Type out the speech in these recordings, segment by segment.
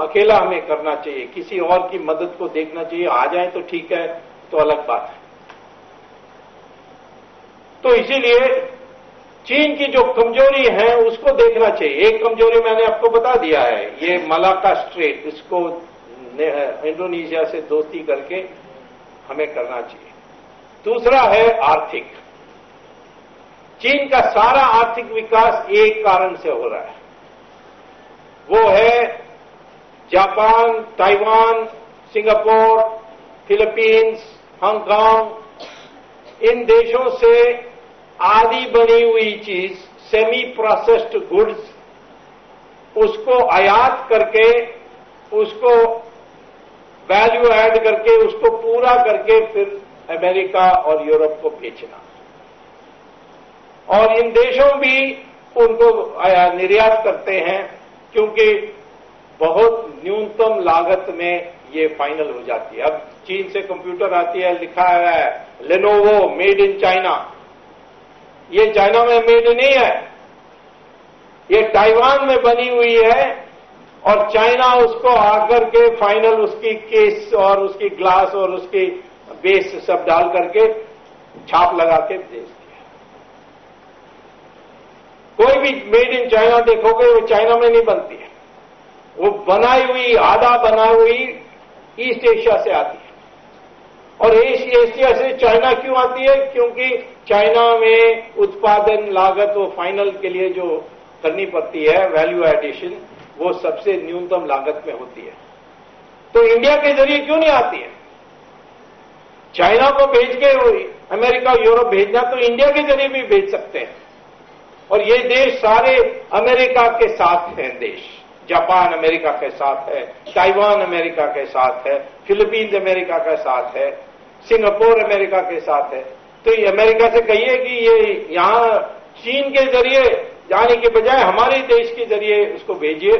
अकेला हमें करना चाहिए, किसी और की मदद को देखना चाहिए। आ जाए तो ठीक है, तो अलग बात है। तो इसीलिए चीन की जो कमजोरी है उसको देखना चाहिए। एक कमजोरी मैंने आपको बता दिया है, ये मलाक्का स्ट्रेट, इसको इंडोनेशिया से दोस्ती करके हमें करना चाहिए। दूसरा है आर्थिक। चीन का सारा आर्थिक विकास एक कारण से हो रहा है, वो है Japan, Taiwan, Singapore, Philippines, Hong Kong, इन देशों से आधी बनी हुई चीज, सेमी प्रोसेस्ड गुड्स, उसको आयात करके, उसको वैल्यू ऐड करके, उसको पूरा करके फिर अमेरिका और यूरोप को बेचना। और इन देशों भी उनको निर्यात करते हैं, क्योंकि बहुत न्यूनतम लागत में ये फाइनल हो जाती है। अब चीन से कंप्यूटर आती है, लिखा है लेनोवो मेड इन चाइना, ये चाइना में मेड नहीं है, ये ताइवान में बनी हुई है, और चाइना उसको आकर के फाइनल उसकी केस और उसकी ग्लास और उसकी बेस सब डाल करके छाप लगा के बेच दिया। कोई भी मेड इन चाइना देखोगे वो चाइना में नहीं बनती है, वो बनाई हुई, आधा बनाई हुई ईस्ट एशिया से आती है। और ईस्ट एशिया से चाइना क्यों आती है? क्योंकि चाइना में उत्पादन लागत वो फाइनल के लिए जो करनी पड़ती है, वैल्यू एडिशन, वो सबसे न्यूनतम लागत में होती है। तो इंडिया के जरिए क्यों नहीं आती है? चाइना को भेज के अमेरिका, यूरोप भेजना तो इंडिया के जरिए भी भेज सकते हैं। और ये देश सारे अमेरिका के साथ हैं देश, जापान अमेरिका के साथ है, ताइवान अमेरिका के साथ है, फिलीपींस अमेरिका के साथ है, सिंगापुर अमेरिका के साथ है। तो ये अमेरिका से कहिए कि ये यहां चीन के जरिए जाने के बजाय हमारे देश के जरिए उसको भेजिए,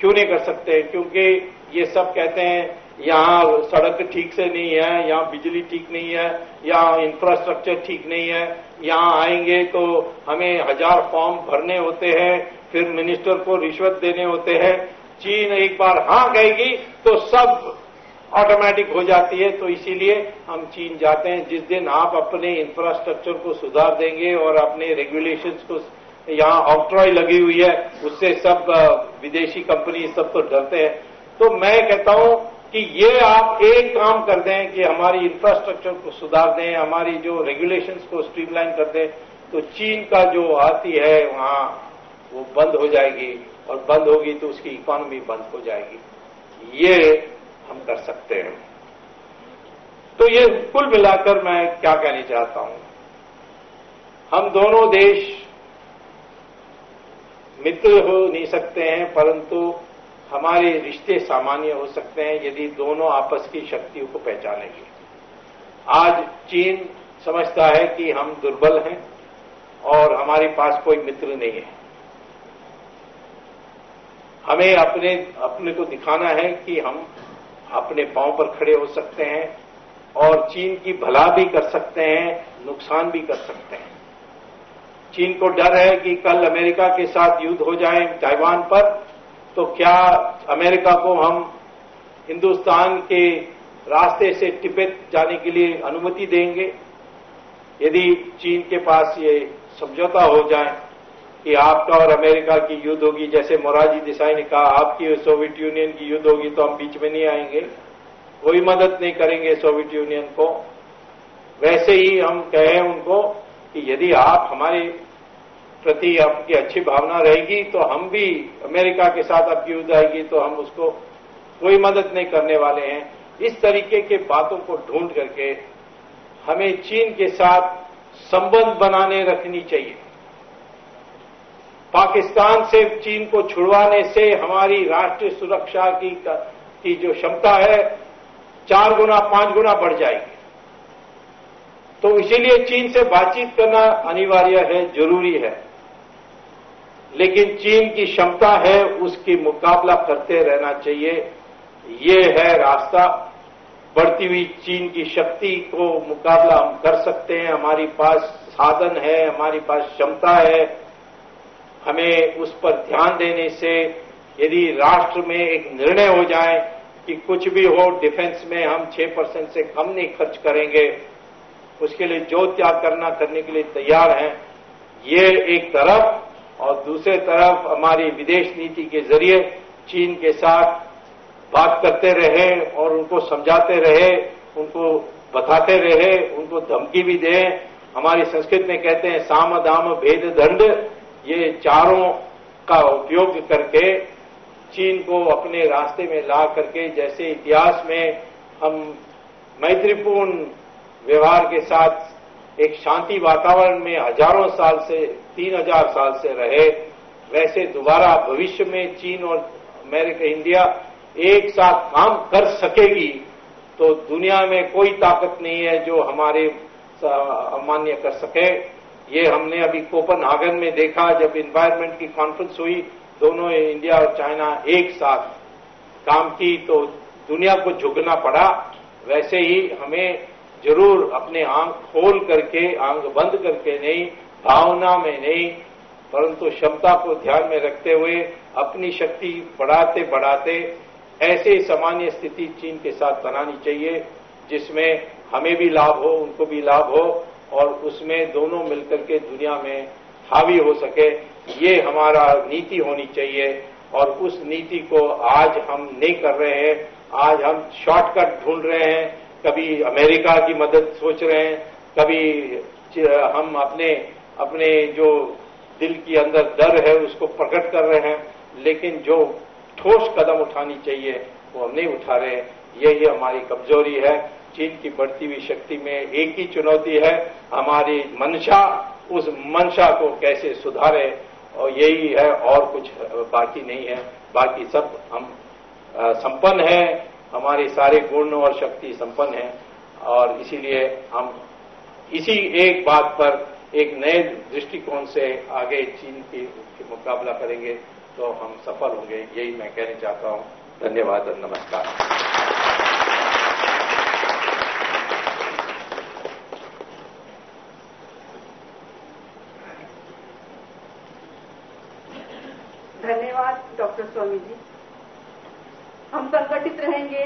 क्यों नहीं कर सकते? क्योंकि ये सब कहते हैं यहां सड़क ठीक से नहीं है, यहां बिजली ठीक नहीं है, यहां इंफ्रास्ट्रक्चर ठीक नहीं है, यहां आएंगे तो हमें 1000 फॉर्म भरने होते हैं, फिर मिनिस्टर को रिश्वत देने होते हैं। चीन एक बार हां कहेगी तो सब ऑटोमेटिक हो जाती है। तो इसीलिए हम चीन जाते हैं। जिस दिन आप अपने इंफ्रास्ट्रक्चर को सुधार देंगे और अपने रेगुलेशंस को, यहां ऑक्ट्रॉय लगी हुई है, उससे सब विदेशी कंपनी सब तो डरते हैं। तो मैं कहता हूं कि ये आप एक काम कर दें कि हमारी इंफ्रास्ट्रक्चर को सुधार दें, हमारी जो रेगुलेशंस को स्ट्रीमलाइन कर दें, तो चीन का जो आती है वहां वो बंद हो जाएगी, और बंद होगी तो उसकी इकोनॉमी बंद हो जाएगी। ये हम कर सकते हैं। तो ये कुल मिलाकर मैं क्या कहना चाहता हूं, हम दोनों देश मित्र हो नहीं सकते हैं, परंतु हमारे रिश्ते सामान्य हो सकते हैं यदि दोनों आपस की शक्तियों को पहचानेंगे। आज चीन समझता है कि हम दुर्बल हैं और हमारे पास कोई मित्र नहीं है। हमें अपने को दिखाना है कि हम अपने पांव पर खड़े हो सकते हैं और चीन की भला भी कर सकते हैं, नुकसान भी कर सकते हैं। चीन को डर है कि कल अमेरिका के साथ युद्ध हो जाए ताइवान पर, तो क्या अमेरिका को हम हिंदुस्तान के रास्ते से तिब्बत जाने के लिए अनुमति देंगे? यदि चीन के पास ये समझौता हो जाए कि आपका और अमेरिका की युद्ध होगी, जैसे मोरारजी देसाई ने कहा आपकी और सोवियत यूनियन की युद्ध होगी, तो हम बीच में नहीं आएंगे, कोई मदद नहीं करेंगे सोवियत यूनियन को। वैसे ही हम कहें उनको कि यदि आप हमारे प्रति आपकी अच्छी भावना रहेगी तो हम भी, अमेरिका के साथ आपकी युद्ध आएगी तो हम उसको कोई मदद नहीं करने वाले हैं। इस तरीके के बातों को ढूंढ करके हमें चीन के साथ संबंध बनाने रखनी चाहिए। पाकिस्तान से चीन को छुड़वाने से हमारी राष्ट्रीय सुरक्षा की जो क्षमता है 4 गुना 5 गुना बढ़ जाएगी। तो इसीलिए चीन से बातचीत करना अनिवार्य है, जरूरी है। लेकिन चीन की क्षमता है, उसकी मुकाबला करते रहना चाहिए। ये है रास्ता। बढ़ती हुई चीन की शक्ति को मुकाबला हम कर सकते हैं, हमारी पास साधन है, हमारी पास क्षमता है। हमें उस पर ध्यान देने से यदि राष्ट्र में एक निर्णय हो जाए कि कुछ भी हो डिफेंस में हम 6% से कम नहीं खर्च करेंगे, उसके लिए जो त्याग करने के लिए तैयार हैं, ये एक तरफ, और दूसरे तरफ हमारी विदेश नीति के जरिए चीन के साथ बात करते रहे और उनको समझाते रहे, उनको बताते रहे, उनको धमकी भी दें। हमारी संस्कृत में कहते हैं साम दाम भेद दंड, ये चारों का उपयोग करके चीन को अपने रास्ते में ला करके, जैसे इतिहास में हम मैत्रीपूर्ण व्यवहार के साथ एक शांति वातावरण में हजारों साल से 3000 साल से रहे, वैसे दोबारा भविष्य में चीन और अमेरिका इंडिया एक साथ काम कर सकेगी तो दुनिया में कोई ताकत नहीं है जो हमारे अमान्य कर सके। ये हमने अभी कोपेनहेगन में देखा, जब एनवायरनमेंट की कॉन्फ्रेंस हुई, दोनों इंडिया और चाइना एक साथ काम की तो दुनिया को झुकना पड़ा। वैसे ही हमें जरूर अपने आंख खोल करके, आंख बंद करके नहीं, भावना में नहीं, परंतु क्षमता को ध्यान में रखते हुए अपनी शक्ति बढ़ाते बढ़ाते ऐसे सामान्य स्थिति चीन के साथ बनानी चाहिए जिसमें हमें भी लाभ हो, उनको भी लाभ हो, और उसमें दोनों मिलकर के दुनिया में हावी हो सके। ये हमारा नीति होनी चाहिए, और उस नीति को आज हम नहीं कर रहे हैं। आज हम शॉर्टकट ढूंढ रहे हैं, कभी अमेरिका की मदद सोच रहे हैं, कभी हम अपने जो दिल के अंदर डर है उसको प्रकट कर रहे हैं, लेकिन जो ठोस कदम उठानी चाहिए वो हम नहीं उठा रहे हैं। यही हमारी कमजोरी है। चीन की बढ़ती हुई शक्ति में एक ही चुनौती है, हमारी मंशा, उस मंशा को कैसे सुधारे, और यही है, और कुछ बाकी नहीं है। बाकी सब हम संपन्न हैं, हमारे सारे गुण और शक्ति संपन्न हैं, और इसीलिए हम इसी एक बात पर एक नए दृष्टिकोण से आगे चीन की मुकाबला करेंगे तो हम सफल होंगे। यही मैं कहना चाहता हूं। धन्यवाद और नमस्कार। धन्यवाद डॉक्टर स्वामी जी। हम संगठित रहेंगे